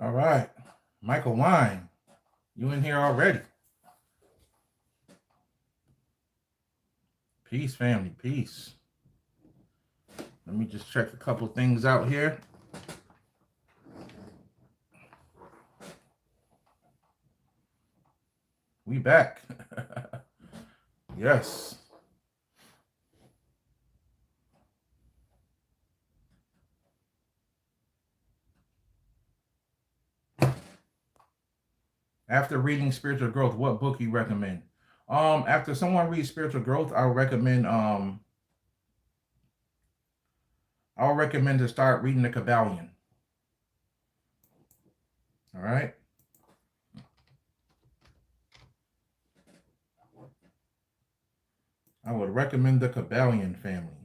All right. Michael Wine, you in here already. Peace, family. Peace. Let me just check a couple things out here. We back. Yes. After reading Spiritual Growth, what book you recommend? After someone reads Spiritual Growth, I'll recommend to start reading the Kabbalion. All right. I would recommend the Kabbalion family.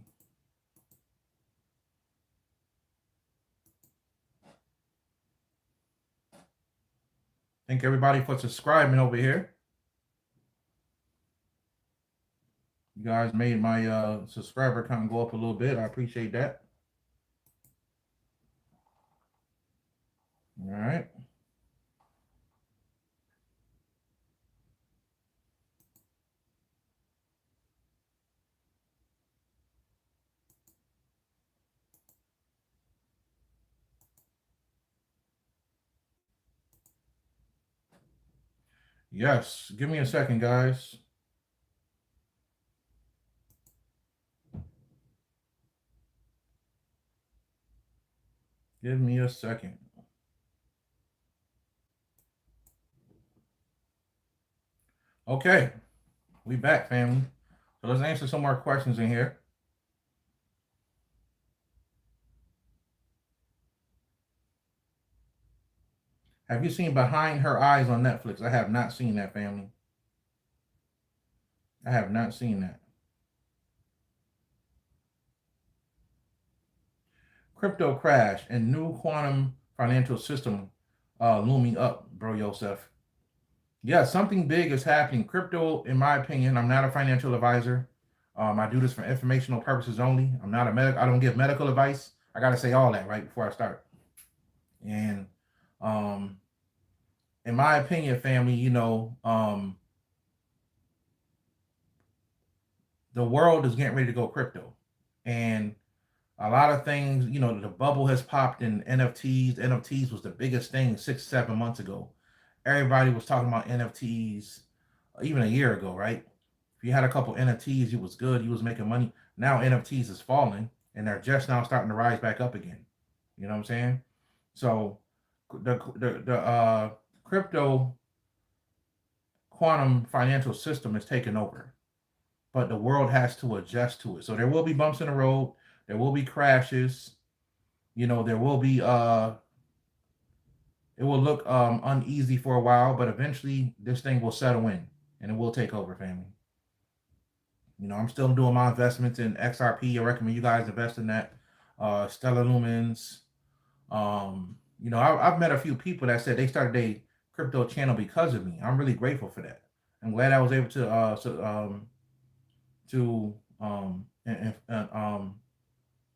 Thank everybody for subscribing over here. You guys made my subscriber count go up a little bit. I appreciate that. All right. Yes. Give me a second, guys. Give me a second. Okay. We back, family. So let's answer some more questions in here. Have you seen Behind Her Eyes on Netflix? I have not seen that, family. I have not seen that. Crypto crash and new quantum financial system looming up, bro, Yosef. Yeah, something big is happening. Crypto, in my opinion, I'm not a financial advisor. I do this for informational purposes only. I'm not a medic. I don't give medical advice. I got to say all that right before I start. And in my opinion, family, the world is getting ready to go crypto. And a lot of things, the bubble has popped in NFTs. NFTs was the biggest thing 6-7 months ago. Everybody was talking about NFTs even a year ago, right? If you had a couple NFTs, you was good, you was making money. Now NFTs is falling and they're just now starting to rise back up again. You know what I'm saying? So the crypto quantum financial system is taking over, but the world has to adjust to it. So there will be bumps in the road, there will be crashes, there will be it will look uneasy for a while, but eventually this thing will settle in and it will take over, family. I'm still doing my investments in XRP. I recommend you guys invest in that. Stellar Lumens. I've met a few people that said they started a crypto channel because of me. I'm really grateful for that. I'm glad I was able to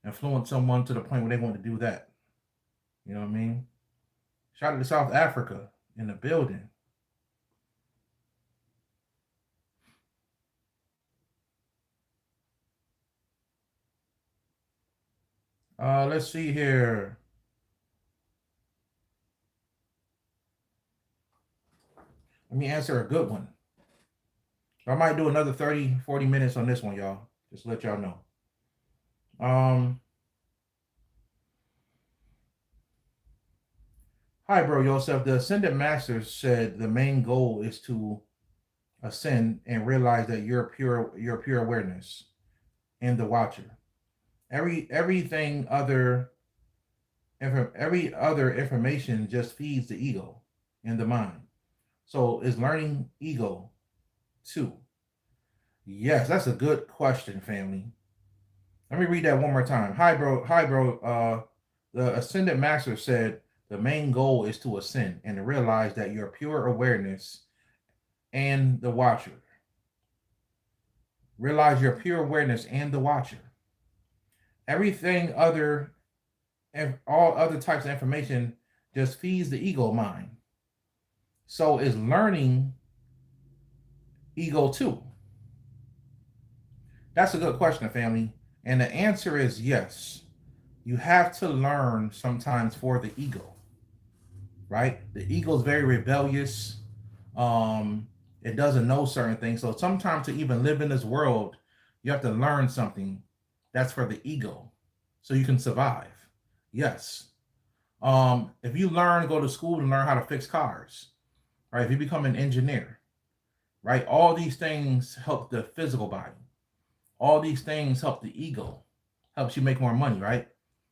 influence someone to the point where they want to do that. You know what I mean? Shout out to South Africa in the building. Let's see here. Let me answer a good one. So I might do another 30, 40 minutes on this one, y'all. Just to let y'all know. Hi, bro, Yosef. The Ascended Masters said the main goal is to ascend and realize that you're pure awareness and the watcher. Every other information just feeds the ego and the mind. So is learning ego too? Yes, that's a good question, family. Let me read that one more time. Hi, bro. The Ascended Master said the main goal is to ascend and to realize that you're pure awareness and the watcher. Realize your pure awareness and the watcher. Everything other and all other types of information just feeds the ego mind. So is learning ego too? That's a good question, family. And the answer is yes. You have to learn sometimes for the ego, right? The ego is very rebellious. Um, it doesn't know certain things. So sometimes to even live in this world, you have to learn something that's for the ego so you can survive. Yes. If you go to school and learn how to fix cars, right? If you become an engineer, right? All these things help the physical body. All these things help the ego, helps you make more money, right?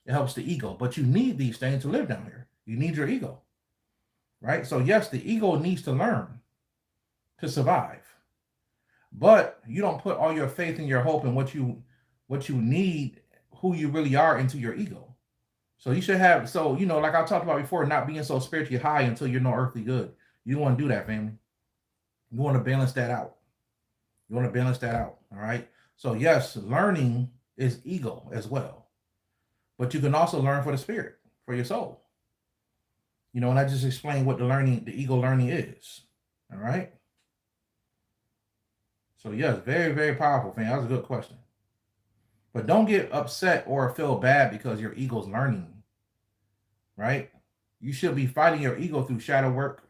It helps the ego, but you need these things to live down here. You need your ego, right? So yes, the ego needs to learn to survive, but you don't put all your faith and your hope in what you need, who you really are, into your ego. So you should have, so like I talked about before, not being so spiritually high until you're no earthly good. You don't want to do that, family. You want to balance that out. You want to balance that out. All right. So yes, learning is ego as well, but you can also learn for the spirit, for your soul. And I just explained what the ego learning is. All right. So yes, very, very powerful, fam. That was a good question. But don't get upset or feel bad because your ego's learning, right? You should be fighting your ego through shadow work,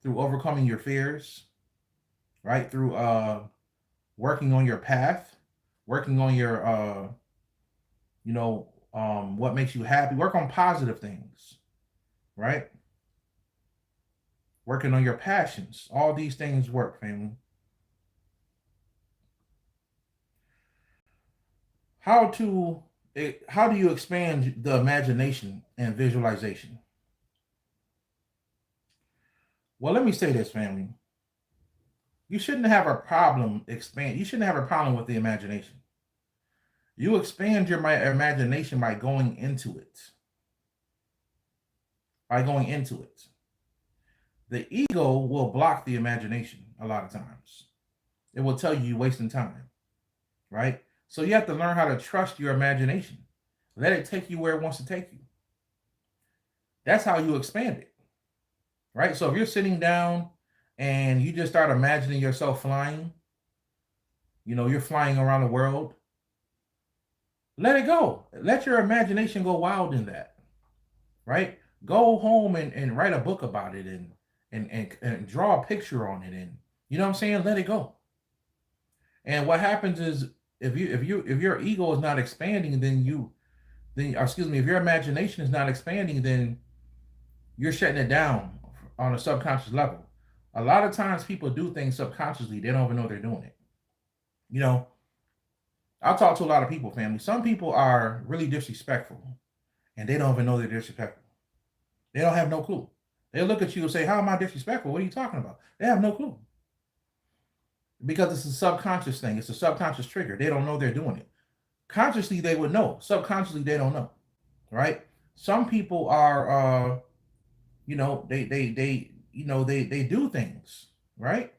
through overcoming your fears, right? Through working on your path, working on your what makes you happy. Work on positive things, right? Working on your passions. All these things work, family. How do you expand the imagination and visualization? Well, let me say this, family. You shouldn't have a problem you shouldn't have a problem with the imagination. You expand your imagination by going into it. By going into it. The ego will block the imagination a lot of times. It will tell you you're wasting time, right? So you have to learn how to trust your imagination. Let it take you where it wants to take you. That's how you expand it, right? So if you're sitting down and you just start imagining yourself flying, you're flying around the world, let it go. Let your imagination go wild in that, right? Go home and write a book about it and draw a picture on it, and you know what I'm saying? Let it go. And what happens is if your ego is not expanding, if your imagination is not expanding, then you're shutting it down on a subconscious level. A lot of times people do things subconsciously. They don't even know they're doing it. I'll talk to a lot of people, family. Some people are really disrespectful and they don't even know they're disrespectful. They don't have no clue. They'll look at you and say, how am I disrespectful? What are you talking about? They have no clue. Because it's a subconscious thing. It's a subconscious trigger. They don't know they're doing it. Consciously, they would know. Subconsciously, they don't know. Right? Some people are, they do things. Right?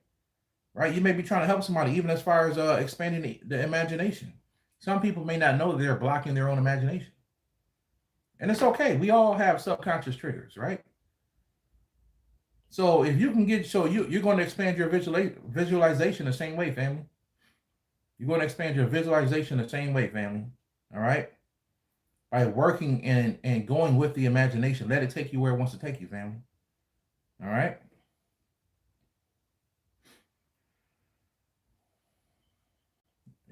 Right? You may be trying to help somebody, even as far as expanding the imagination. Some people may not know that they're blocking their own imagination. And it's okay. We all have subconscious triggers, right? So if you can you're going to expand your visualization the same way, family. You're going to expand your visualization the same way, family. All right? By working and going with the imagination. Let it take you where it wants to take you, family. All right?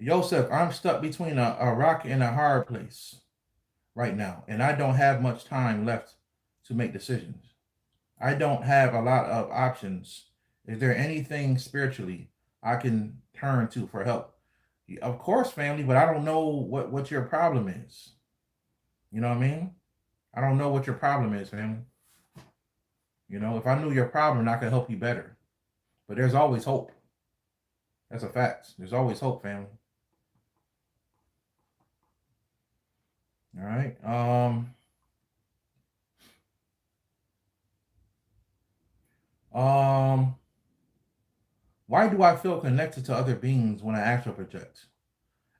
Joseph, I'm stuck between a rock and a hard place right now, and I don't have much time left to make decisions. I don't have a lot of options. Is there anything spiritually I can turn to for help? Of course, family, but I don't know what your problem is. You know what I mean? I don't know what your problem is, family. If I knew your problem, I could help you better. But there's always hope. That's a fact. There's always hope, family. All right. Why do I feel connected to other beings when I astral project?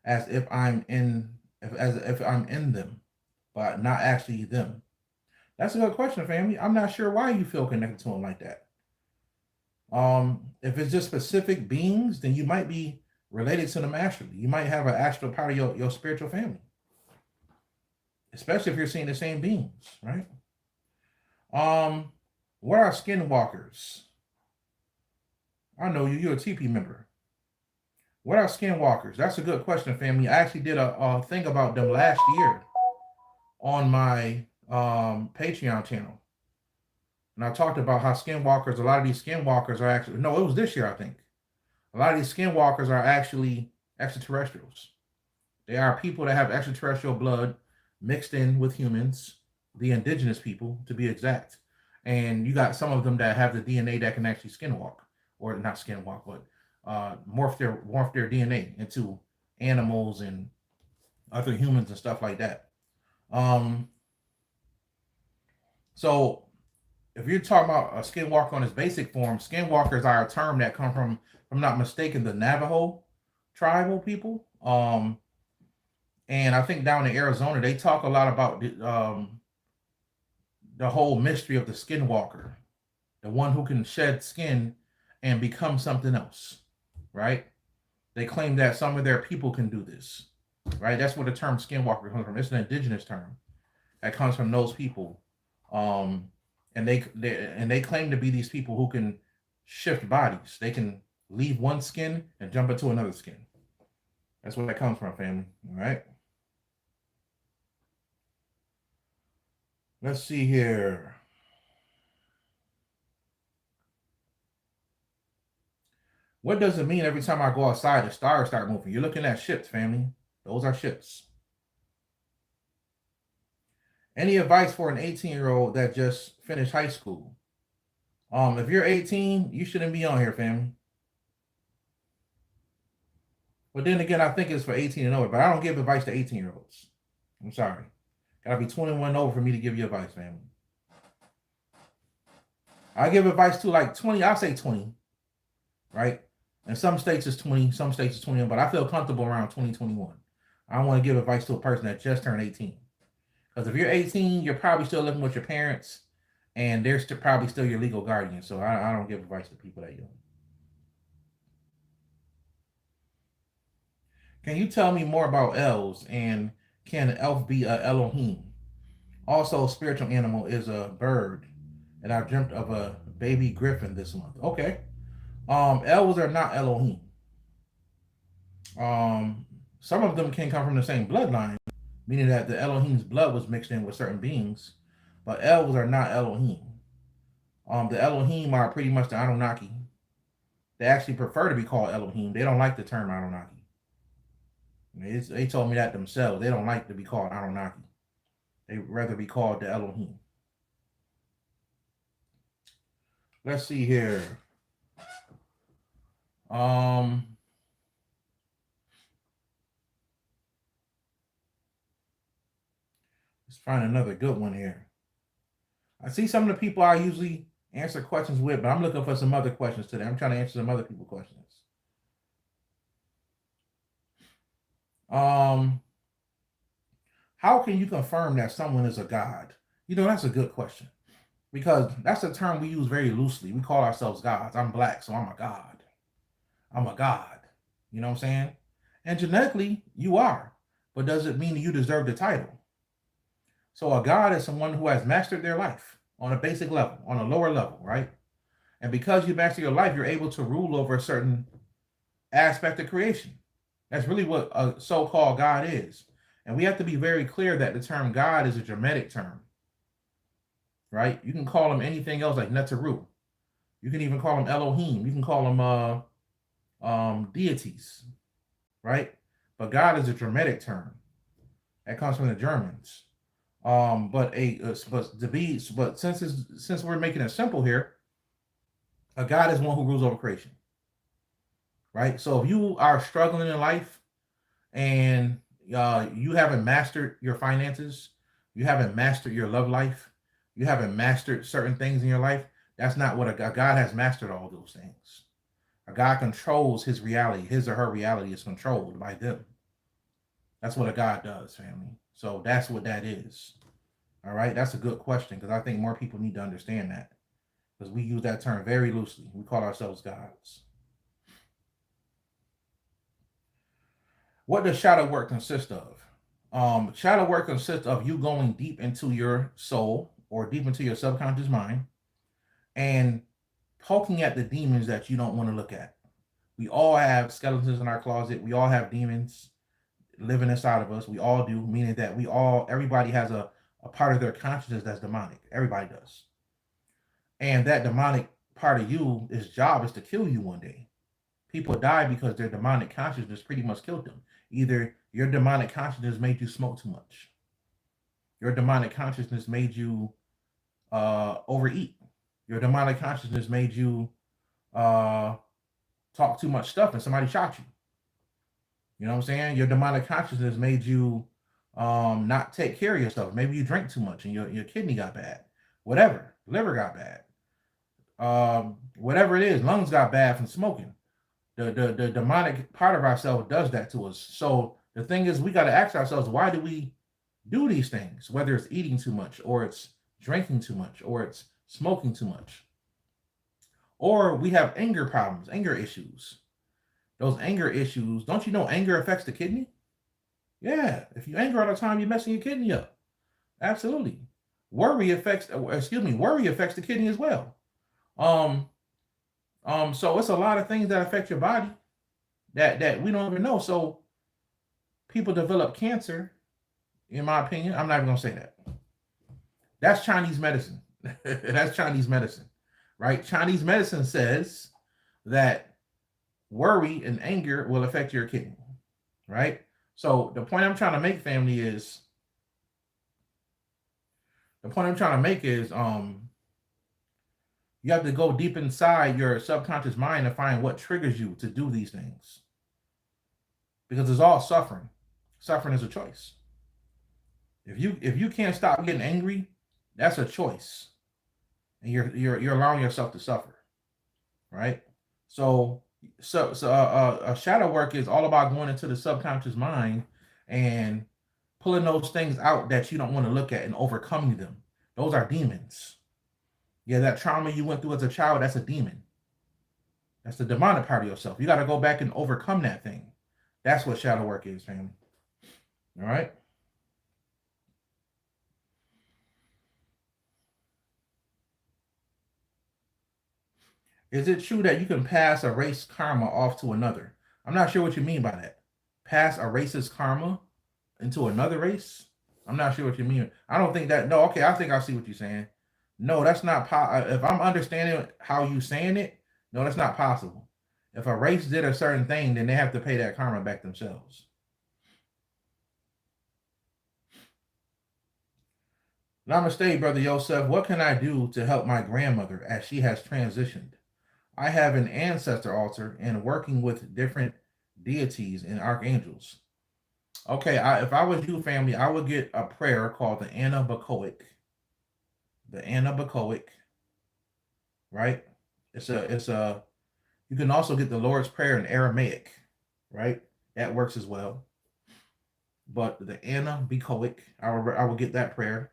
As if I'm in them, but not actually them. That's a good question, family. I'm not sure why you feel connected to him like that. If it's just specific beings, then you might be related to them astrally. You might have an astral part of your spiritual family, especially if you're seeing the same beings, right? Um, what are skinwalkers? I know you're a TP member. What are skinwalkers? That's a good question, family. I actually did a thing about them last year on my Patreon channel. And I talked about how skinwalkers, a lot of these skinwalkers are actually, no, it was this year, I think. A lot of these skinwalkers are actually extraterrestrials. They are people that have extraterrestrial blood mixed in with humans, the indigenous people to be exact. And you got some of them that have the DNA that can actually skinwalk, or not skinwalk, but morph their DNA into animals and other humans and stuff like that. Um, so if you're talking about a skinwalker on its basic form, skinwalkers are a term that come from, if I'm not mistaken, the Navajo tribal people. And I think down in Arizona, they talk a lot about the whole mystery of the skinwalker, the one who can shed skin and become something else, right? They claim that some of their people can do this, right? That's where the term skinwalker comes from. It's an indigenous term that comes from those people. And they claim to be these people who can shift bodies. They can leave one skin and jump into another skin. That's where that comes from, family. All right. Let's see here. What does it mean every time I go outside, the stars start moving? You're looking at ships, family. Those are ships. Any advice for an 18-year-old that just finished high school? If you're 18, you shouldn't be on here, family. But then again, I think it's for 18 and over, but I don't give advice to 18-year-olds. I'm sorry. Gotta be 21 and over for me to give you advice, family. I give advice to like 20, I'll say 20, right? In some states it's 20, some states it's 21, but I feel comfortable around 20, 21. I don't want to give advice to a person that just turned 18. Because if you're 18, you're probably still living with your parents, and they're probably still your legal guardian. So I don't give advice to people that young. Can you tell me more about elves, and can an elf be a Elohim? Also, a spiritual animal is a bird, and I dreamt of a baby griffin this month. Okay. Elves are not Elohim. Some of them can come from the same bloodline, meaning that the Elohim's blood was mixed in with certain beings, but elves are not Elohim. The Elohim are pretty much the Anunnaki. They actually prefer to be called Elohim. They don't like the term Anunnaki. They told me that themselves. They don't like to be called Anunnaki. They'd rather be called the Elohim. Let's see here. Let's find another good one here. I see some of the people I usually answer questions with, but I'm looking for some other questions today. I'm trying to answer some other people's questions. How can you confirm that someone is a god? That's a good question, because that's a term we use very loosely. We call ourselves gods. I'm black, so I'm a god. I'm a god. You know what I'm saying? And genetically, you are. But does it mean you deserve the title? So a god is someone who has mastered their life on a basic level, on a lower level, right? And because you master your life, you're able to rule over a certain aspect of creation. That's really what a so-called God is. And we have to be very clear that the term God is a Dramatic term, right? You can call him anything else like Netaru. You can even call him Elohim. You can call him deities, right? But God is a Dramatic term that comes from the Germans. But since we're making it simple here, a God is one who rules over creation, right? So if you are struggling in life and you haven't mastered your finances, you haven't mastered your love life, you haven't mastered certain things in your life, that's not what a God has mastered. All those things. A God controls his reality. His or her reality is controlled by them. That's what a God does, family. So that's what that is. All right, that's a good question because I think more people need to understand that because we use that term very loosely. We call ourselves gods. What does shadow work consist of? Shadow work consists of you going deep into your soul or deep into your subconscious mind and poking at the demons that you don't want to look at. We all have skeletons in our closet. We all have demons living inside of us. We all do, meaning that everybody has a part of their consciousness that's demonic. Everybody does. And that demonic part of you, its job is to kill you one day. People die because their demonic consciousness pretty much killed them. Either your demonic consciousness made you smoke too much, your demonic consciousness made you overeat, your demonic consciousness made you uh, talk too much stuff and somebody shot you. You know what I'm saying? Your demonic consciousness made you not take care of yourself. Maybe you drank too much and your kidney got bad. Whatever, liver got bad. Whatever it is, lungs got bad from smoking. The demonic part of ourselves does that to us. So the thing is, we got to ask ourselves, why do we do these things? Whether it's eating too much, or it's drinking too much, or it's smoking too much, or we have anger problems, anger issues. Those anger issues, don't you know anger affects the kidney? Yeah, if you anger all the time, you're messing your kidney up. Absolutely. Worry affects the kidney as well. Um, so it's a lot of things that affect your body that we don't even know. So people develop cancer, in my opinion. I'm not even gonna say that. That's Chinese medicine. That's Chinese medicine, right? Chinese medicine says that worry and anger will affect your kidney, right? So the point I'm trying to make, family, is you have to go deep inside your subconscious mind to find what triggers you to do these things. Because it's all suffering. Suffering is a choice. If you can't stop getting angry, that's a choice. And you're allowing yourself to suffer. Right? So shadow work is all about going into the subconscious mind and pulling those things out that you don't want to look at and overcoming them. Those are demons. Yeah, that trauma you went through as a child, that's a demon. That's the demonic part of yourself. You got to go back and overcome that thing. That's what shadow work is, family. All right? Is it true that you can pass a race karma off to another? I'm not sure what you mean by that. Pass a racist karma into another race? I'm not sure what you mean. I don't think that. No, okay, I think I see what you're saying. No, that's not. If I'm understanding how you saying it, no, that's not possible. If a race did a certain thing, then they have to pay that karma back themselves. Namaste, Brother Yosef. What can I do to help my grandmother as she has transitioned? I have an ancestor altar and working with different deities and archangels. Okay, if I was you, family, I would get a prayer called the Anna Bacoic. The Anna Bacoic, right? It's a. You can also get the Lord's Prayer in Aramaic, right? That works as well. But the Anna Bacoic, I will get that prayer,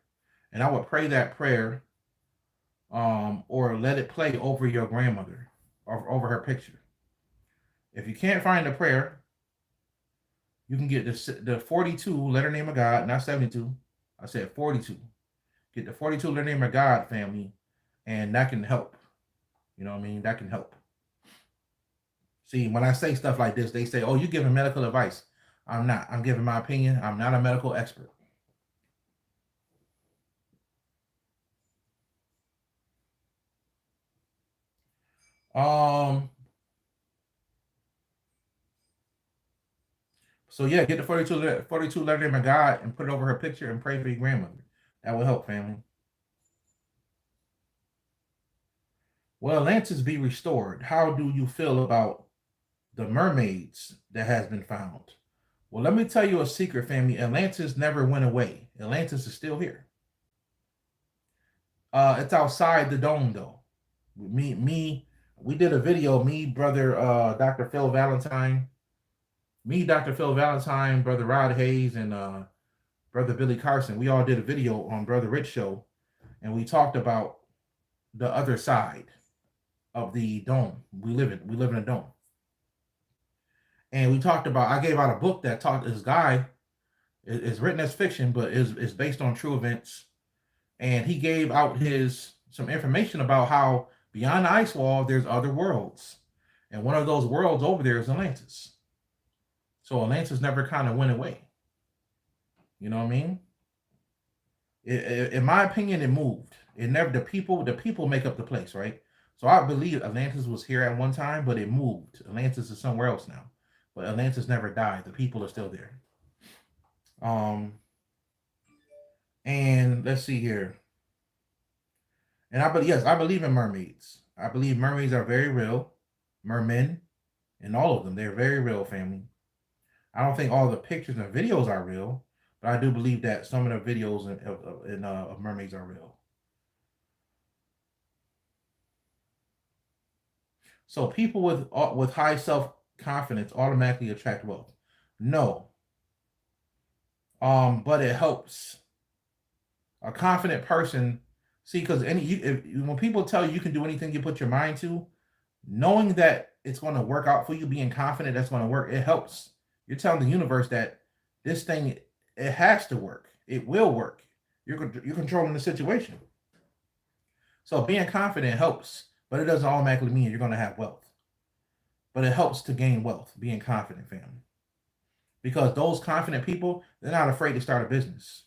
and I would pray that prayer, or let it play over your grandmother or over her picture. If you can't find the prayer, you can get the 42 letter name of God, not 72. I said 42. Get the 42 letter name of God, family, and that can help. You know what I mean? That can help. See, when I say stuff like this, they say, "Oh, you're giving medical advice." I'm not. I'm giving my opinion. I'm not a medical expert. Um. So yeah, get the 42 letter name of God and put it over her picture and pray for your grandmother. That will help, family. Will Atlantis be restored? How do you feel about the mermaids that has been found? Well, let me tell you a secret, family. Atlantis never went away. Atlantis is still here. It's outside the dome, though. We did a video. Me, brother, Dr. Phil Valentine, Brother Rod Hayes, and Brother Billy Carson. We all did a video on Brother Rich show, and we talked about the other side of the dome. We live in a dome. And we talked about, I gave out a book that taught this guy, is written as fiction, but is based on true events. And he gave out his some information about how beyond the ice wall there's other worlds. And one of those worlds over there is Atlantis. So Atlantis never kind of went away. You know what I mean? In my opinion, it moved. It never, the people make up the place, right? So I believe Atlantis was here at one time, but it moved. Atlantis is somewhere else now. But Atlantis never died. The people are still there. And let's see here. And I believe in mermaids. I believe mermaids are very real. Mermen, and all of them, they're very real, family. I don't think all the pictures and videos are real, but I do believe that some of the videos of mermaids are real. So people with high self-confidence automatically attract wealth. No. But it helps. A confident person, see, because when people tell you can do anything you put your mind to, knowing that it's going to work out for you, being confident that's going to work, it helps. You're telling the universe that this thing, it has to work. It will work. You're controlling the situation. So being confident helps, but it doesn't automatically mean you're going to have wealth. But it helps to gain wealth, being confident, family. Because those confident people, they're not afraid to start a business.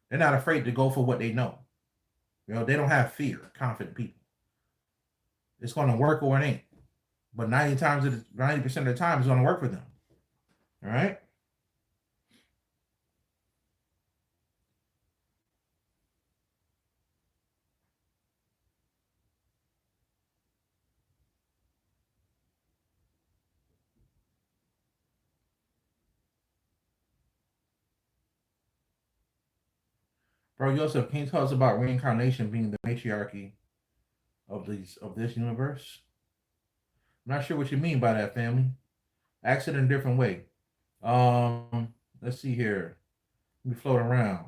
They're not afraid to go for what they know. You know, they don't have fear, confident people. It's going to work or it ain't. But 90% of the time, it's going to work for them. All right? Bro, Joseph, can you tell us about reincarnation being the matriarchy of this universe? I'm not sure what you mean by that, family. Ask it in a different way. Let's see here. Let me float around.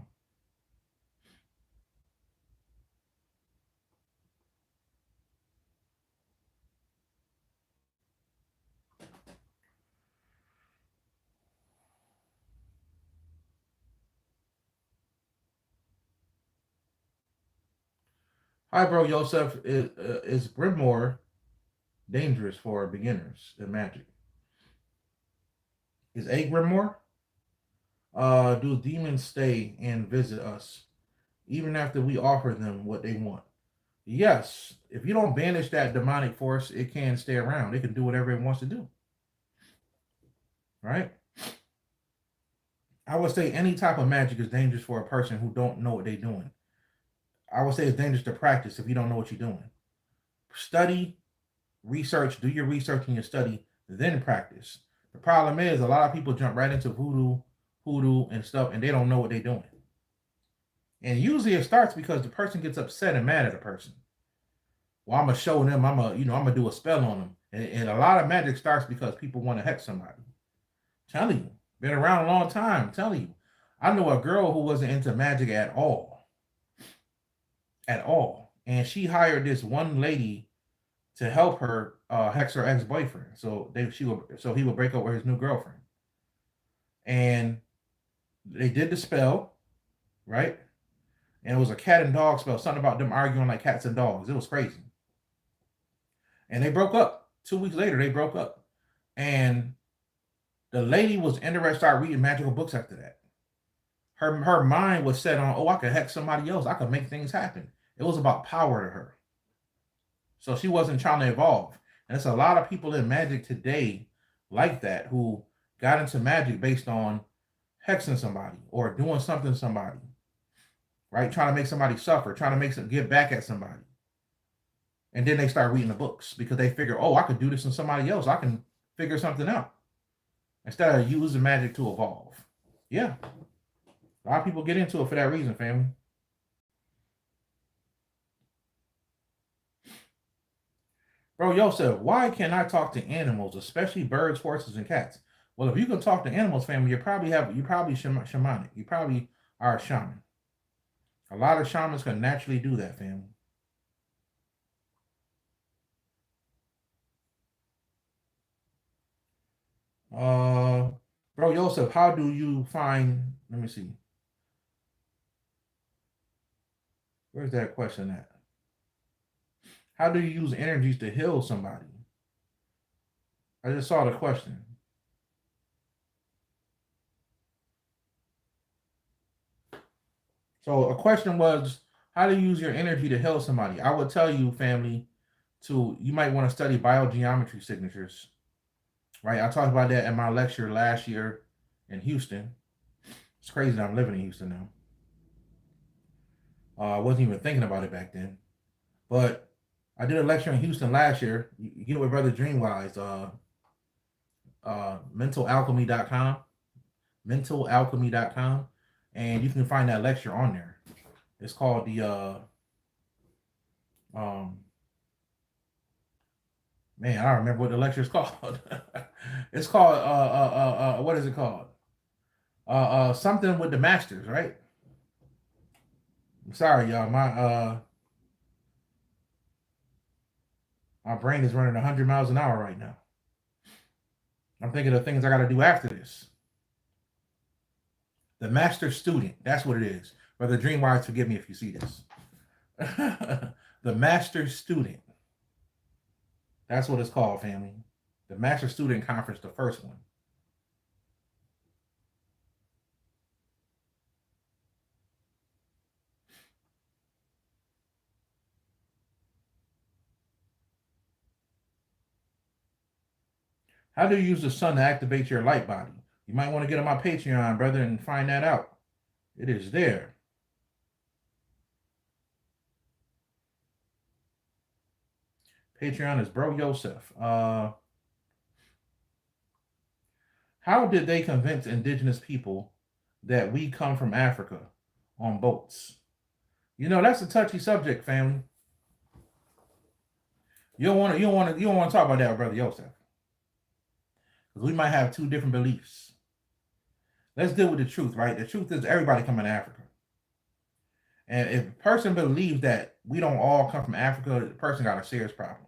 Hi, bro, Joseph. Is Grimoire dangerous for beginners in magic? Is a Grimoire? Do demons stay and visit us even after we offer them what they want? Yes. If you don't banish that demonic force, it can stay around. It can do whatever it wants to do. Right? I would say any type of magic is dangerous for a person who don't know what they're doing. I would say it's dangerous to practice if you don't know what you're doing. Study, research, do your research and your study, then practice. The problem is a lot of people jump right into hoodoo and stuff, and they don't know what they're doing. And usually it starts because the person gets upset and mad at a person. Well, I'm gonna show them, I'm gonna do a spell on them. And a lot of magic starts because people want to hex somebody. I'm telling you, been around a long time. I'm telling you. I know a girl who wasn't into magic at all. At all. And she hired this one lady to help her hex her ex-boyfriend. So he would break up with his new girlfriend. And they did the spell, right? And it was a cat and dog spell, something about them arguing like cats and dogs. It was crazy. And they broke up. 2 weeks later, they broke up. And the lady was interested, started reading magical books after that. Her mind was set on, I could hex somebody else. I could make things happen. It was about power to her. So she wasn't trying to evolve. And there's a lot of people in magic today like that who got into magic based on hexing somebody or doing something to somebody. Right? Trying to make somebody suffer, trying to make them get back at somebody. And then they start reading the books because they figure, I could do this in somebody else. I can figure something out. Instead of using magic to evolve. Yeah. A lot of people get into it for that reason, family. Bro, Yosef, why can't I talk to animals, especially birds, horses, and cats? Well, if you can talk to animals, family, you probably shamanic. You probably are a shaman. A lot of shamans can naturally do that, family. Uh, Bro Joseph, how do you find? Let me see. Where's that question at? How do you use energies to heal somebody? I just saw the question. So a question was, how to use your energy to heal somebody. I would tell you, family, to you might want to study biogeometry signatures. Right? I talked about that in my lecture last year in Houston. It's crazy that I'm living in Houston now. I wasn't even thinking about it back then. But I did a lecture in Houston last year. You get with Brother Dreamwise, mentalalchemy.com, mentalalchemy.com, and you can find that lecture on there. It's called the um man, I don't remember what the lecture is called. It's called what is it called? Something with the masters, right? I'm sorry, y'all. My brain is running 100 miles an hour right now. I'm thinking of things I got to do after this. The master student. That's what it is. Brother Dreamwise, forgive me if you see this. The master student. That's what it's called, family. The master student conference, the first one. How do you use the sun to activate your light body? You might want to get on my Patreon, brother, and find that out. It is there. Patreon is Bro Yosef. How did they convince indigenous people that we come from Africa on boats? You know, that's a touchy subject, family. You don't want to talk about that, brother Yosef, because we might have two different beliefs. Let's deal with the truth, right? The truth is everybody come from Africa. And if a person believes that we don't all come from Africa, the person got a serious problem.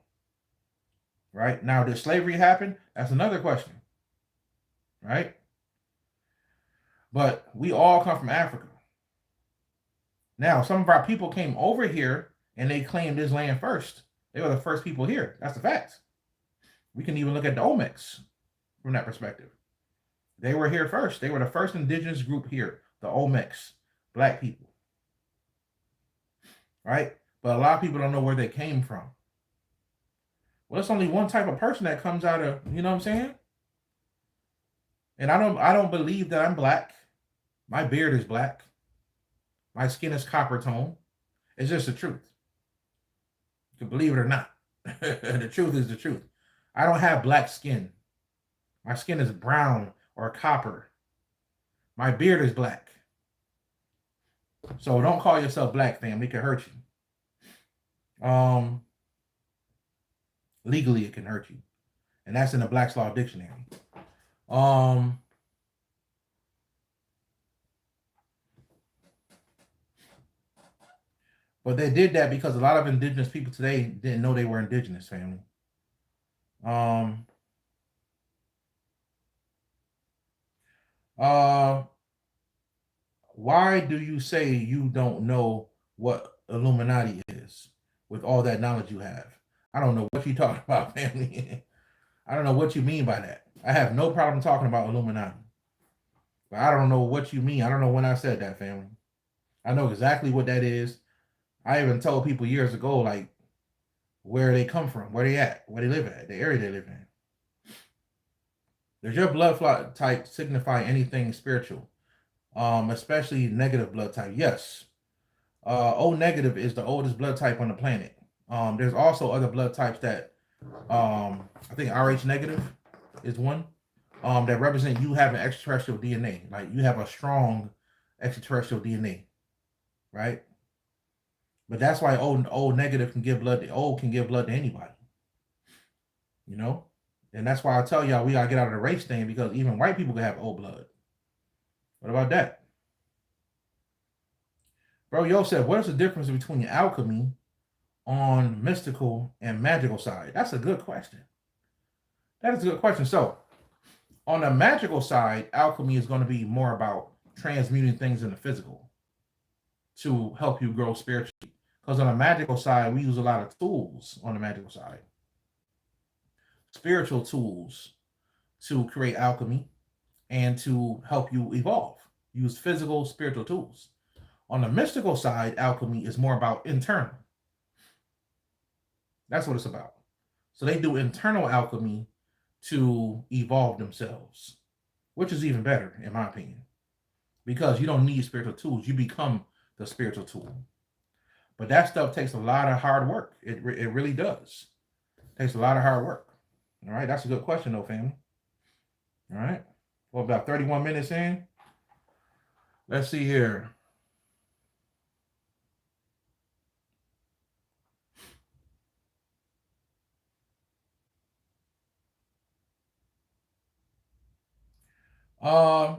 Right? Now, did slavery happen? That's another question. Right? But we all come from Africa. Now, some of our people came over here and they claimed this land first. They were the first people here. That's the fact. We can even look at the Olmecs from that perspective. They were here first. They were the first indigenous group here, the Olmecs, black people. Right? But a lot of people don't know where they came from. Well, it's only one type of person that comes out of, you know what I'm saying? And I don't believe that I'm black. My beard is black. My skin is copper tone. It's just the truth. You can believe it or not. The truth is the truth. I don't have black skin. My skin is brown or copper. My beard is black. So don't call yourself black, fam. It can hurt you. Legally, it can hurt you. And that's in the Black's Law Dictionary. But they did that because a lot of indigenous people today didn't know they were indigenous, family. Why do you say you don't know what Illuminati is with all that knowledge you have? I don't know what you're talking about, family. I don't know what you mean by that. I have no problem talking about Illuminati. But I don't know what you mean. I don't know when I said that, family. I know exactly what that is. I even told people years ago, like, where they come from, where they at, where they live at, the area they live in. Does your blood type signify anything spiritual? Especially negative blood type? Yes. O negative is the oldest blood type on the planet. There's also other blood types that, I think RH negative is one, that represent you having extraterrestrial DNA. Like you have a strong extraterrestrial DNA, right? But that's why O negative can give blood. O can give blood to anybody, you know. And that's why I tell y'all we gotta get out of the race thing because even white people can have O blood. What about that? Bro, Yo said, what is the difference between alchemy on mystical and magical side? That's a good question. That is a good question. So, on the magical side, alchemy is going to be more about transmuting things into physical to help you grow spiritually. Because on the magical side, we use a lot of tools on the magical side, spiritual tools to create alchemy and to help you evolve. Use physical, spiritual tools. On the mystical side, alchemy is more about internal. That's what it's about. So they do internal alchemy to evolve themselves, which is even better, in my opinion, because you don't need spiritual tools. You become the spiritual tool. But that stuff takes a lot of hard work. It really does. It takes a lot of hard work. All right. That's a good question, though, family. All right. Well, about 31 minutes in. Let's see here. Uh,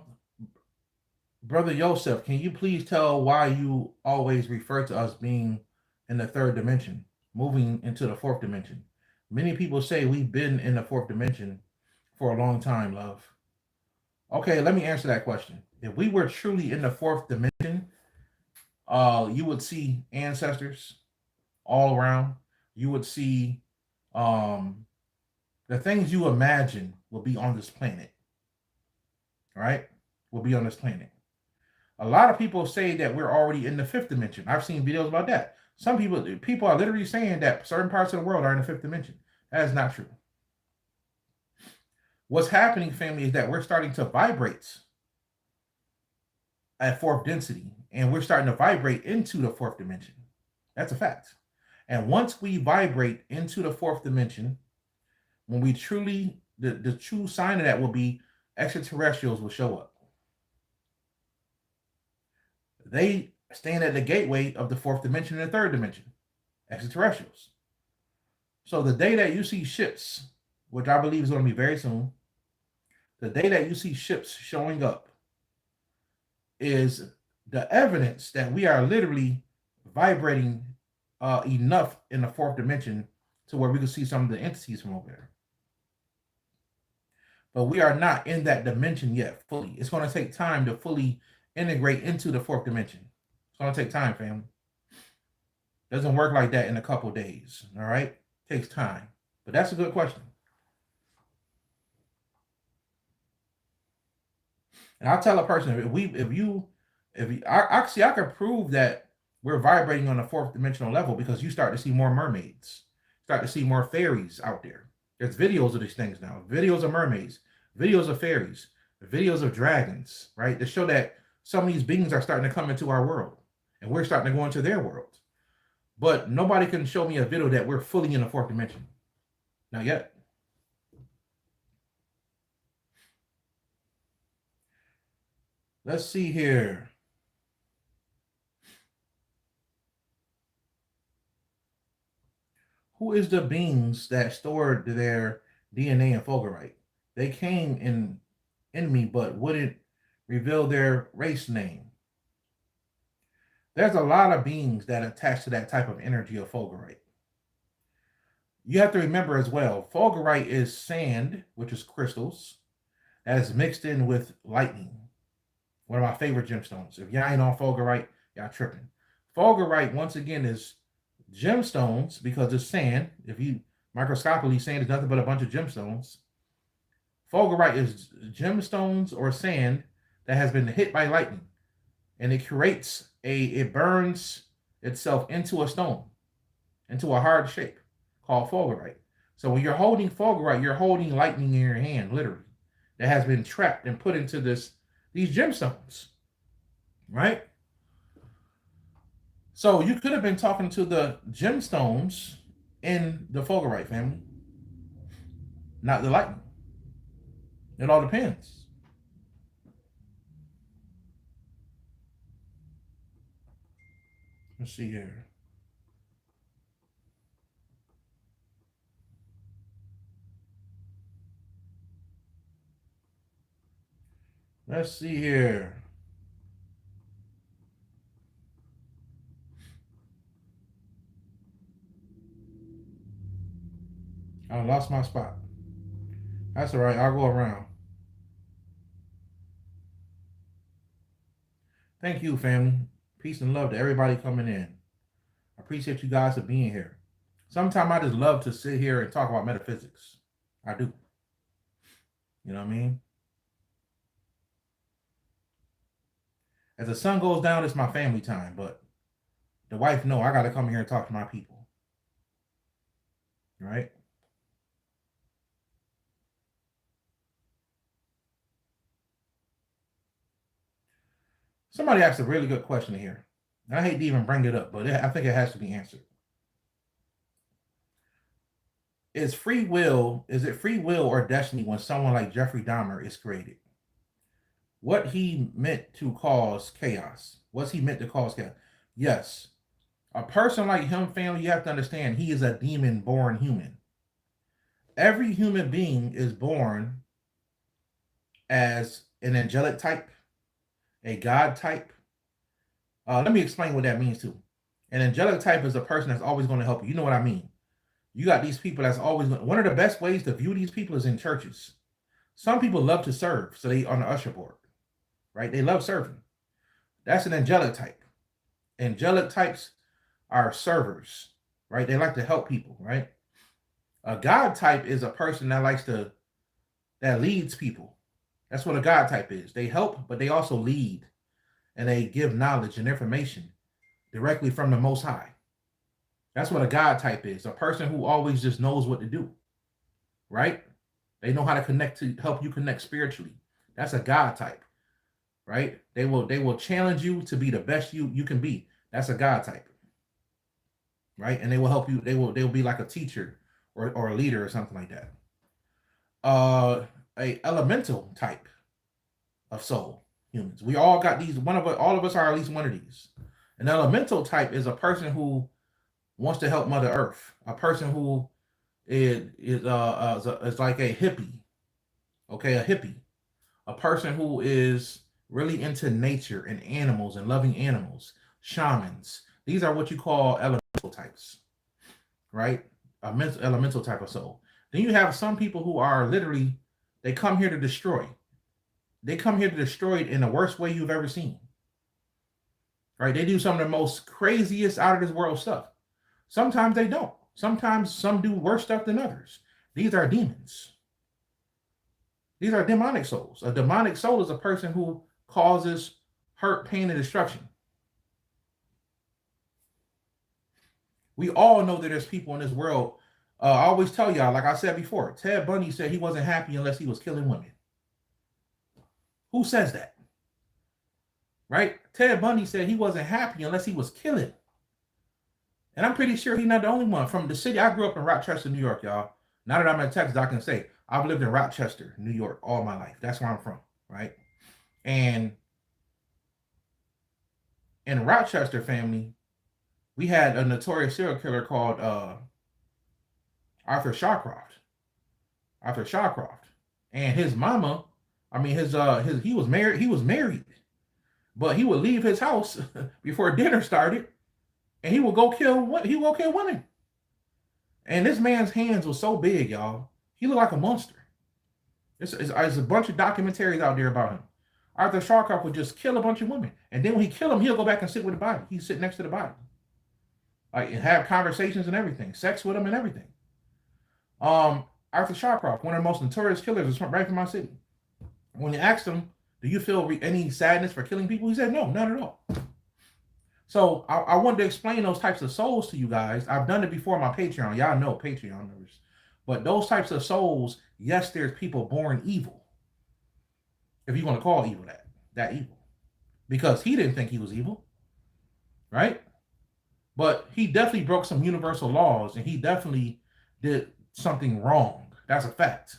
Brother Joseph, can you please tell why you always refer to us being in the third dimension, moving into the fourth dimension? Many people say we've been in the fourth dimension for a long time, love. Okay, let me answer that question. If we were truly in the fourth dimension, you would see ancestors all around. You would see um, the things you imagine will be on this planet, right? Will be on this planet. A lot of people say that we're already in the fifth dimension. I've seen videos about that. Some people are literally saying that certain parts of the world are in the fifth dimension. That is not true. What's happening, family, is that we're starting to vibrate at fourth density, and we're starting to vibrate into the fourth dimension. That's a fact. And once we vibrate into the fourth dimension, when we truly, the true sign of that will be extraterrestrials will show up. They stand at the gateway of the fourth dimension and the third dimension, extraterrestrials. So the day that you see ships, which I believe is going to be very soon, the day that you see ships showing up is the evidence that we are literally vibrating enough in the fourth dimension to where we can see some of the entities from over there. But we are not in that dimension yet fully. It's going to take time to fully integrate into the fourth dimension. It's going to take time, family. Doesn't work like that in a couple days. All right, takes time. But that's a good question. And I'll tell a person I could prove that we're vibrating on the fourth dimensional level because you start to see more mermaids, start to see more fairies out there. There's videos of these things now, videos of mermaids, videos of fairies, videos of dragons, right? To show that some of these beings are starting to come into our world and we're starting to go into their world. But nobody can show me a video that we're fully in the fourth dimension. Not yet. Let's see here. Who is the beings that stored their DNA in fulgurite? They came in me, but wouldn't reveal their race name. There's a lot of beings that attach to that type of energy of fulgurite. You have to remember as well, fulgurite is sand, which is crystals, that is mixed in with lightning. One of my favorite gemstones. If y'all ain't on fulgurite, y'all tripping. Fulgurite, once again, is gemstones because it's sand. If you microscopically, sand is nothing but a bunch of gemstones. Fulgurite is gemstones or sand that has been hit by lightning, and it burns itself into a stone, into a hard shape called fulgurite. So when you're holding fulgurite, you're holding lightning in your hand, literally, that has been trapped and put into these gemstones, right? So you could have been talking to the gemstones in the fulgurite, family, not the lightning. It all depends. Let's see here. Let's see here. I lost my spot. That's all right. I'll go around. Thank you, family. Peace and love to everybody coming in. I appreciate you guys for being here. Sometimes I just love to sit here and talk about metaphysics. I do. You know what I mean? As the sun goes down, it's my family time, but the wife know I gotta come here and talk to my people. Right? Somebody asked a really good question here. And I hate to even bring it up, but I think it has to be answered. Is it free will or destiny when someone like Jeffrey Dahmer is created? What he meant to cause chaos? Was he meant to cause chaos? Yes. A person like him, family, you have to understand, he is a demon born human. Every human being is born as an angelic type, a God type. Let me explain what that means too. An angelic type is a person that's always going to help you. You know what I mean? You got these people that's always one of the best ways to view these people is in churches. Some people love to serve, so they on the usher board, right? They love serving. That's an angelic type. Angelic types are servers, right? They like to help people, right? A God type is a person that leads people. That's what a God type is. They help, but they also lead, and they give knowledge and information directly from the Most High. That's what a God type is. A person who always just knows what to do, right? They know how to connect to help you connect spiritually. That's a God type, right? They will challenge you to be the best you can be. That's a God type, right? And they will help you. They will be like a teacher or a leader or something like that. A elemental type of soul humans. We all got these. All of us are at least one of these. An elemental type is a person who wants to help Mother Earth. A person who is like a hippie. Okay, a hippie. A person who is really into nature and animals and loving animals. Shamans. These are what you call elemental types, right? Elemental type of soul. Then you have some people who are literally, they come here to destroy. They come here to destroy it in the worst way you've ever seen. Right? They do some of the most craziest out of this world stuff. Sometimes they don't. Sometimes some do worse stuff than others. These are demons. These are demonic souls. A demonic soul is a person who causes hurt, pain, and destruction. We all know that there's people in this world. I always tell y'all, like I said before, Ted Bundy said he wasn't happy unless he was killing women. Who says that? Right? Ted Bundy said he wasn't happy unless he was killing. And I'm pretty sure he's not the only one. From the city, I grew up in Rochester, New York, y'all. Now that I'm in Texas, I can say I've lived in Rochester, New York, all my life. That's where I'm from, right? And in Rochester family, we had a notorious serial killer called Arthur Shawcroft. Arthur Shawcroft. And his mama, I mean his he was married, but he would leave his house before dinner started, and he would go kill women. And this man's hands were so big, y'all. He looked like a monster. There's a bunch of documentaries out there about him. Arthur Shawcroft would just kill a bunch of women, and then when he killed them, he'll go back and sit with the body. He'd sit next to the body, like, and have conversations and everything, sex with them and everything. Arthur Shawcroft, one of the most notorious killers, is right from my city. When you asked him, "Do you feel any sadness for killing people?" he said, "No, not at all." So I wanted to explain those types of souls to you guys. I've done it before on my Patreon. Y'all know Patreon members. But those types of souls, yes, there's people born evil. If you want to call evil that evil. Because he didn't think he was evil. Right? But he definitely broke some universal laws, and he definitely did something wrong. That's a fact.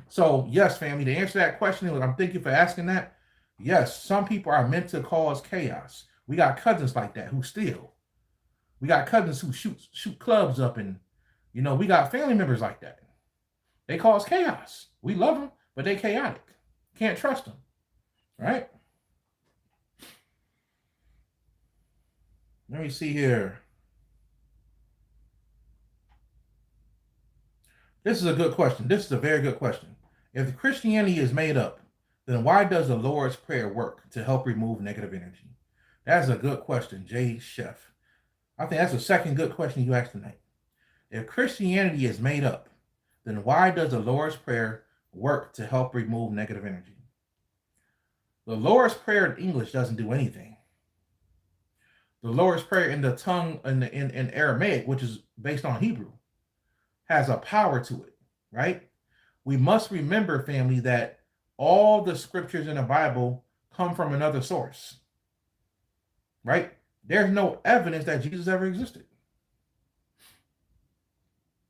So, yes, family, to answer that question, I'm thank you for asking that. Yes, some people are meant to cause chaos. We got cousins like that who steal. We got cousins who shoot clubs up, and we got family members like that. They cause chaos. We love them, but they chaotic. Can't trust them. Right? Let me see here. This is a good question. This is a very good question. If Christianity is made up, then why does the Lord's Prayer work to help remove negative energy? That's a good question, Jay Chef. I think that's the second good question you asked tonight. If Christianity is made up, then why does the Lord's Prayer work to help remove negative energy? The Lord's Prayer in English doesn't do anything. The Lord's Prayer in the tongue in Aramaic, which is based on Hebrew, has a power to it, right? We must remember, family, that all the scriptures in the Bible come from another source, right? There's no evidence that Jesus ever existed.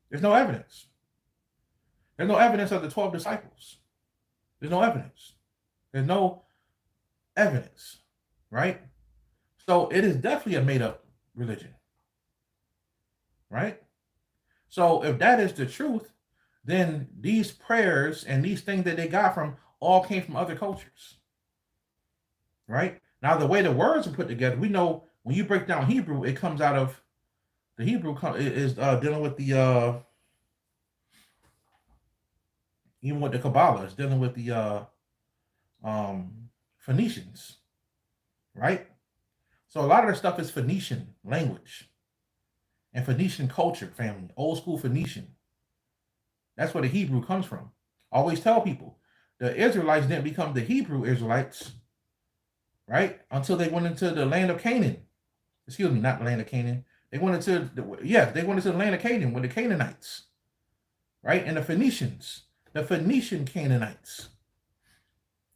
There's no evidence. There's no evidence of the 12 disciples. There's no evidence. There's no evidence, right? So it is definitely a made up religion, right? So if that is the truth, then these prayers and these things that they got from all came from other cultures, right? Now, the way the words are put together, we know when you break down Hebrew, it comes out of the Hebrew is dealing with the even with the Kabbalah, it's dealing with the Phoenicians, right? So a lot of the stuff is Phoenician language and Phoenician culture, family, old school Phoenician. That's where the Hebrew comes from. I always tell people the Israelites didn't become the Hebrew Israelites, right? Until they went into the land of Canaan. Excuse me, not the land of Canaan. They went into they went into the land of Canaan with the Canaanites, right? And the Phoenicians, the Phoenician Canaanites,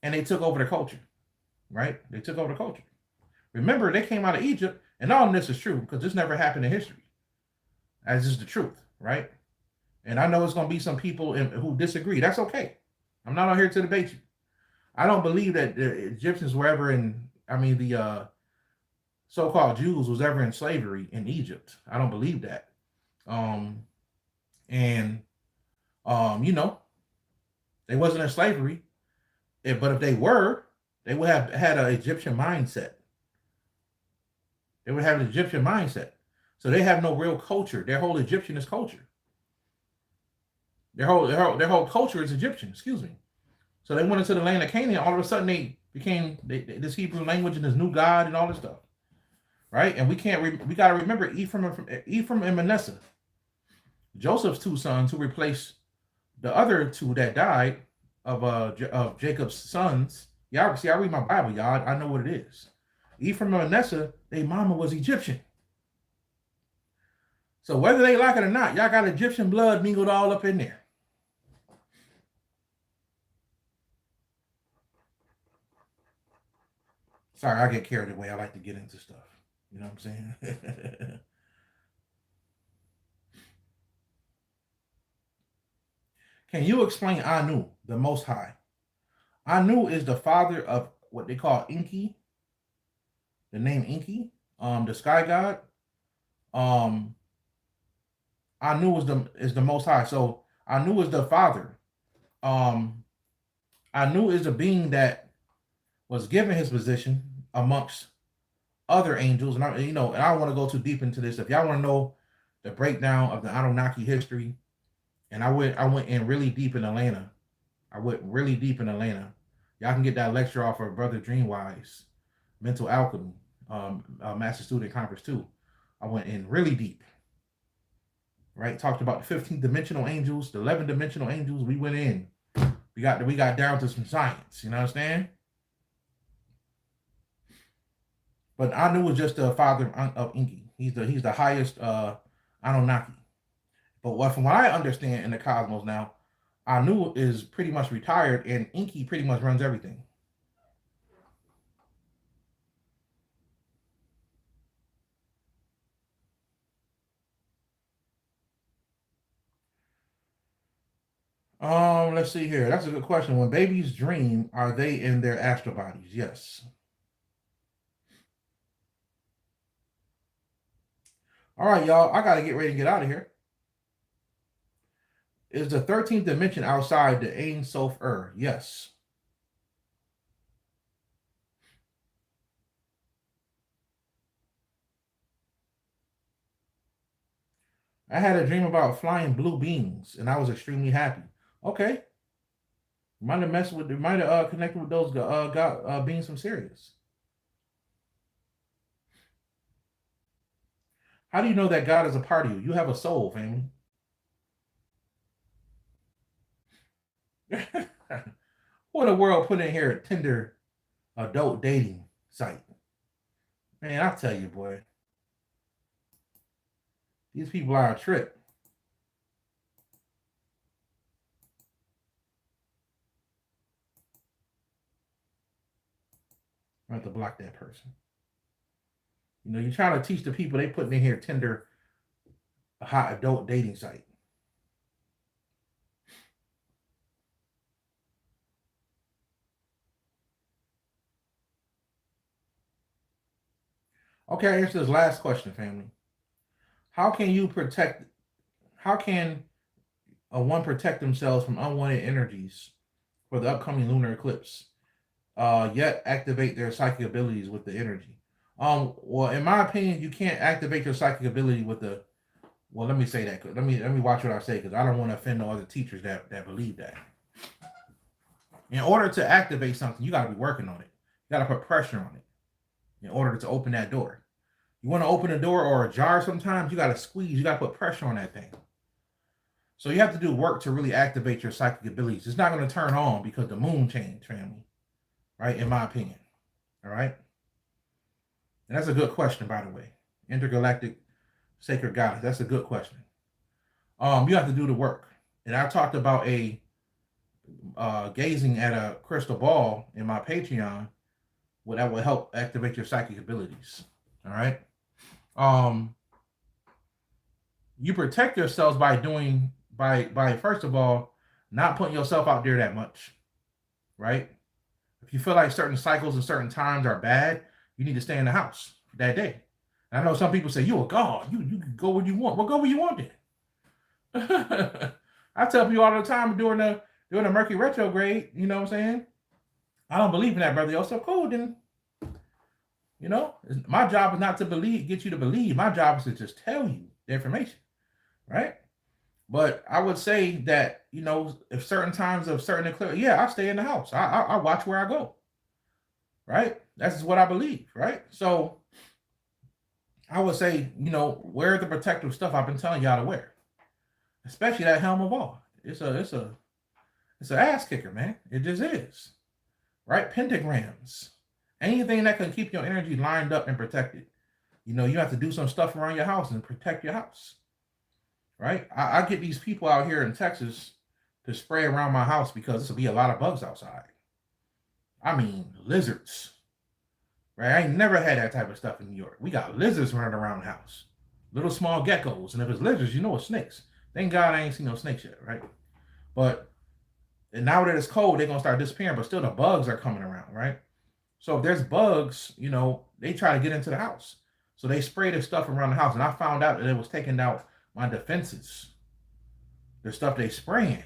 and they took over the culture, right? They took over the culture. Remember, they came out of Egypt, and all of this is true because this never happened in history. As is the truth, right? And I know it's going to be some people who disagree. That's okay. I'm not out here to debate you. I don't believe that the Egyptians were ever the so-called Jews was ever in slavery in Egypt. I don't believe that. They wasn't in slavery. But if they were, they would have had an Egyptian mindset. They would have an Egyptian mindset. So they have no real culture. Their whole Egyptian is culture. Their whole culture is Egyptian. Excuse me. So they went into the land of Canaan. All of a sudden, they became this Hebrew language and this new God and all this stuff, right? And we got to remember Ephraim and Manasseh, Joseph's two sons, who replaced the other two that died of Jacob's sons. Y'all see, I read my Bible, y'all. I know what it is. Ephraim and Manasseh, their mama was Egyptian. So whether they like it or not, y'all got Egyptian blood mingled all up in there. Sorry, I get carried away. I like to get into stuff. You know what I'm saying? Can you explain Anu, the Most High? Anu is the father of what they call Enki, the name Enki, the sky god. Anu is the Most High. So Anu is the father. Anu is a being that was given his position amongst other angels, and I don't want to go too deep into this. If y'all want to know the breakdown of the Anunnaki history, and I went in really deep in Atlanta. Y'all can get that lecture off of Brother Dreamwise, Mental Alchemy, Master Student Conference 2. I went in really deep. Right? Talked about the 15 dimensional angels, the 11 dimensional angels. We went in. We got down to some science. You know what I'm saying? But Anu was just the father of Enki. He's the highest Anunnaki. But from what I understand in the cosmos now, Anu is pretty much retired, and Enki pretty much runs everything. Let's see here. That's a good question. When babies dream, are they in their astral bodies? Yes. All right, y'all. I gotta get ready to get out of here. Is the 13th dimension outside the Ein Sof Yes. I had a dream about flying blue beings, and I was extremely happy. Okay, might have messed with, might have connected with those got beings from Sirius. How do you know that God is a part of you? You have a soul, family. What in the world put in here a Tinder adult dating site? Man, I tell you, boy, these people are a trip. I have to block that person. You know, you're trying to teach the people they putting in here Tinder a hot adult dating site. Okay, I answer this last question, family. How can you protect? How can one protect themselves from unwanted energies for the upcoming lunar eclipse? Yet activate their psychic abilities with the energy. Well, in my opinion, you can't activate your psychic ability with the. Well, let me say that. Let me watch what I say because I don't want to offend no other teachers that believe that. In order to activate something, you got to be working on it. You got to put pressure on it in order to open that door. You want to open a door or a jar sometimes, you got to squeeze, you got to put pressure on that thing. So you have to do work to really activate your psychic abilities. It's not going to turn on because the moon changed, family, right? In my opinion, all right? And that's a good question, by the way. Intergalactic sacred goddess, that's a good question. You have to do the work. And I talked about a gazing at a crystal ball in my Patreon, where that will help activate your psychic abilities. All right. Um, you protect yourselves by doing by first of all not putting yourself out there that much, right? If you feel like certain cycles and certain times are bad, you need to stay in the house that day. I know some people say you a god, you can go where you want. Well, go where you want then. I tell people all the time during the Mercury retrograde. You know what I'm saying? I don't believe in that, brother. Yo, so cool. Then you know, my job is not to believe, get you to believe. My job is to just tell you the information, right? But I would say that if certain times of certain eclipse, yeah, I stay in the house. I watch where I go, right? That's just what I believe, right? So I would say, wear the protective stuff I've been telling y'all to wear, especially that helm of all. It's an ass kicker, man. It just is, right? Pentagrams, anything that can keep your energy lined up and protected. You have to do some stuff around your house and protect your house, right? I get these people out here in Texas to spray around my house because this will be a lot of bugs outside. I mean, lizards, right? I ain't never had that type of stuff in New York. We got lizards running around the house, little small geckos, and if it's lizards, it's snakes. Thank God I ain't seen no snakes yet, right? But and now that it's cold, they're gonna start disappearing, but still the bugs are coming around, right? So if there's bugs, they try to get into the house. So they spray this stuff around the house, and I found out that it was taking out my defenses. The stuff they spraying.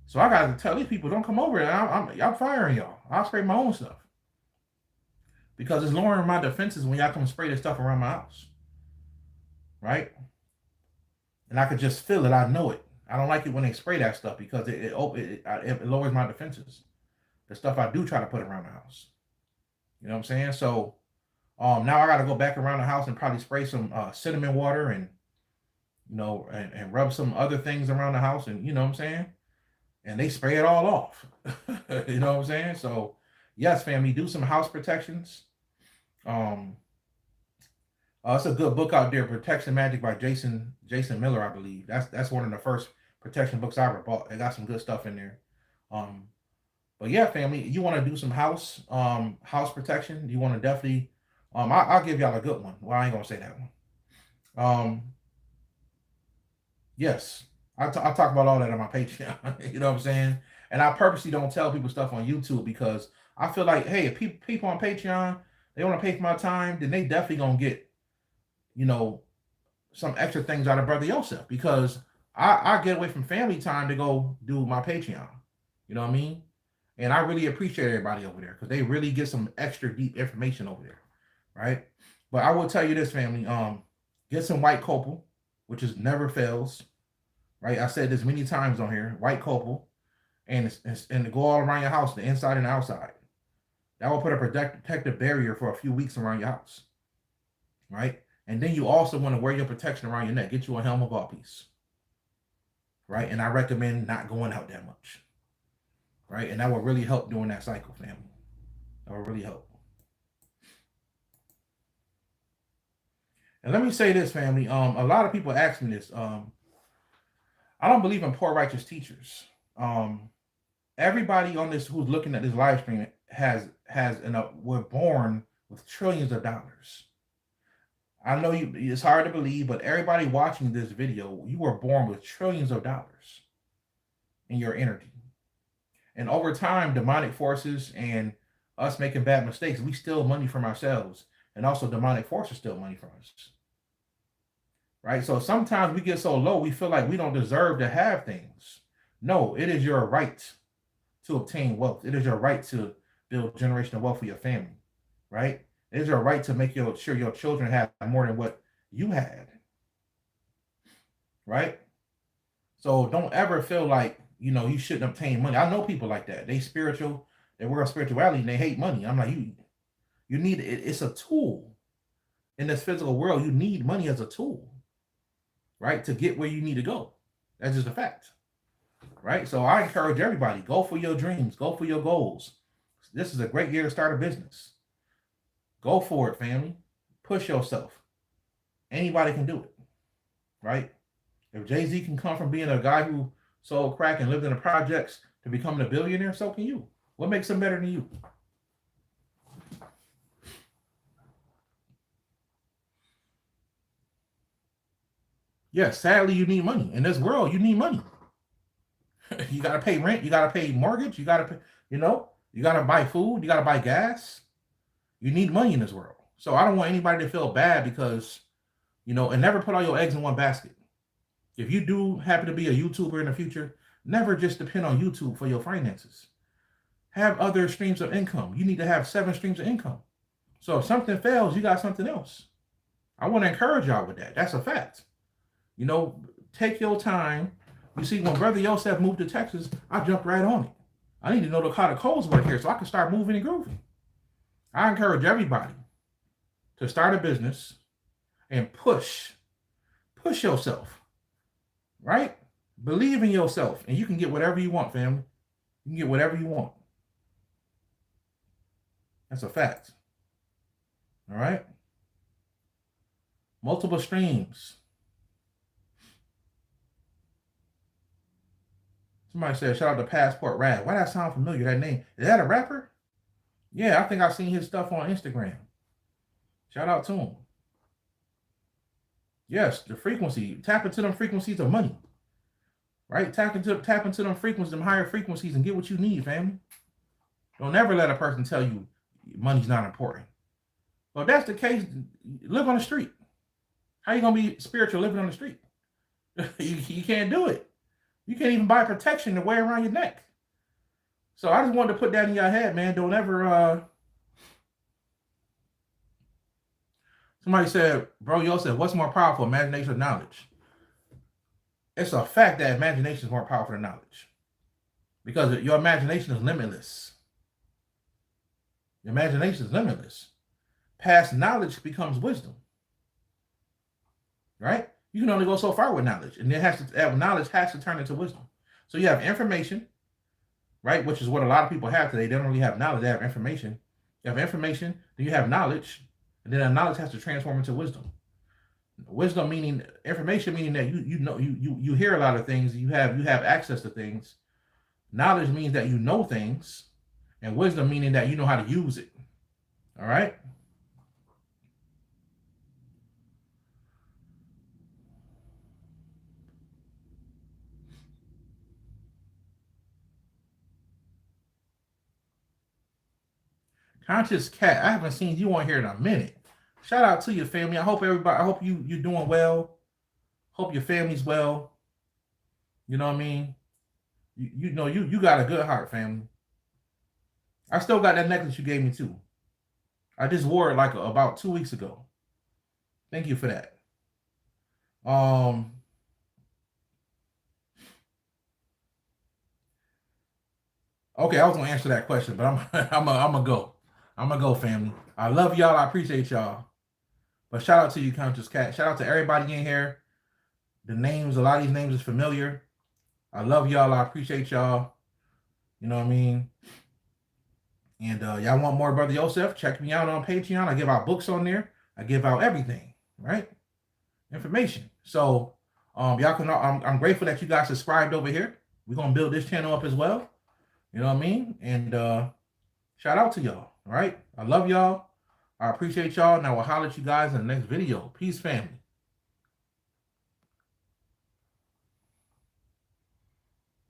So I got to tell these people, don't come over here. I'm firing y'all. I'll spray my own stuff because it's lowering my defenses when y'all come spray this stuff around my house, right? And I could just feel it. I know it. I don't like it when they spray that stuff because it lowers my defenses. The stuff I do try to put around the house. You know what I'm saying? So now I got to go back around the house and probably spray some cinnamon water and and rub some other things around the house, and you know what I'm saying? And they spray it all off. You know what I'm saying? So yes, family, do some house protections. It's a good book out there, Protection Magic by Jason Miller, I believe. That's one of the first protection books I ever bought. It got some good stuff in there. But yeah, family, you want to do some house protection, you want to definitely I'll give y'all a good one. Well, I ain't gonna say that one. Yes, I talk about all that on my Patreon. You know what I'm saying? And I purposely don't tell people stuff on YouTube because I feel like, hey, if people on Patreon, they want to pay for my time, then they definitely gonna get, some extra things out of Brother Yosef because I get away from family time to go do my Patreon. You know what I mean? And I really appreciate everybody over there because they really get some extra deep information over there, right? But I will tell you this, family. Get some white copal, which is never fails, right? I said this many times on here, white copal, and to go all around your house, the inside and the outside. That will put a protective barrier for a few weeks around your house, right? And then you also want to wear your protection around your neck. Get you a helm of all peace, right? And I recommend not going out that much, right? And that will really help during that cycle, family. That will really help. And let me say this, family. A lot of people ask me this. I don't believe in poor righteous teachers. Everybody on this who's looking at this live stream we're born with trillions of dollars. I know it's hard to believe, but everybody watching this video, you were born with trillions of dollars in your energy. And over time, demonic forces and us making bad mistakes, we steal money from ourselves. And also demonic forces steal money from us. Right? So sometimes we get so low, we feel like we don't deserve to have things. No, it is your right to obtain wealth. It is your right to build generational wealth for your family. Right? It is your right to make sure your children have more than what you had. Right? So don't ever feel like, you shouldn't obtain money. I know people like that. They spiritual, they work on spirituality, and they hate money. I'm like, you need it. It's a tool in this physical world. You need money as a tool, right? To get where you need to go. That's just a fact, right? So I encourage everybody, go for your dreams, go for your goals. This is a great year to start a business. Go for it, family. Push yourself. Anybody can do it, right? If Jay-Z can come from being a guy who sold crack and lived in the projects to becoming a billionaire, so can you. What makes him better than you? Yes, sadly, you need money. In this world, you need money. You got to pay rent. You got to pay mortgage. You got to pay, you got to buy food. You got to buy gas. You need money in this world. So I don't want anybody to feel bad because, and never put all your eggs in one basket. If you do happen to be a YouTuber in the future, never just depend on YouTube for your finances. Have other streams of income. You need to have 7 streams of income. So if something fails, you got something else. I want to encourage y'all with that. That's a fact. Take your time. You see, when Brother Yosef moved to Texas, I jumped right on it. I need to know how the codes work here so I can start moving and grooving. I encourage everybody to start a business and push yourself, right? Believe in yourself, and you can get whatever you want, family. You can get whatever you want. That's a fact. All right? Multiple streams. Somebody said, shout out to Passport Rad. Why that sound familiar, that name? Is that a rapper? Yeah, I think I've seen his stuff on Instagram. Shout out to him. Yes, the frequency. Tap into them frequencies of money. Right? Tap into them frequencies, them higher frequencies, and get what you need, family. Don't ever let a person tell you money's not important. Well, if that's the case, live on the street. How you going to be spiritual living on the street? You can't do it. You can't even buy protection to wear around your neck. So I just wanted to put that in your head, man. Don't ever... Somebody said, bro, Yosef, what's more powerful, imagination or knowledge? It's a fact that imagination is more powerful than knowledge. Because your imagination is limitless. Your imagination is limitless. Past knowledge becomes wisdom. Right? You can only go so far with knowledge. And knowledge has to turn into wisdom. So you have information, right? Which is what a lot of people have today. They don't really have knowledge. They have information. You have information, then you have knowledge, and then that knowledge has to transform into wisdom. Wisdom meaning information, meaning that you hear a lot of things, you have access to things. Knowledge means that you know things, and wisdom meaning that you know how to use it. All right? Conscious Cat, I haven't seen you on here in a minute. Shout out to your family. I hope you're doing well. Hope your family's well. You know what I mean? You got a good heart, family. I still got that necklace you gave me too. I just wore it like about 2 weeks ago. Thank you for that. Um, okay, I was gonna answer that question, but I'm I'm gonna go. I'm gonna go, family. I love y'all. I appreciate y'all. But shout out to you, Conscious Cat. Shout out to everybody in here. The names, a lot of these names is familiar. I love y'all. I appreciate y'all. You know what I mean? And y'all want more Brother Yosef? Check me out on Patreon. I give out books on there. I give out everything, right? Information. So y'all can. I'm grateful that you guys subscribed over here. We're gonna build this channel up as well. You know what I mean? And shout out to y'all. All right. I love y'all. I appreciate y'all. And I will holler at you guys in the next video. Peace, family.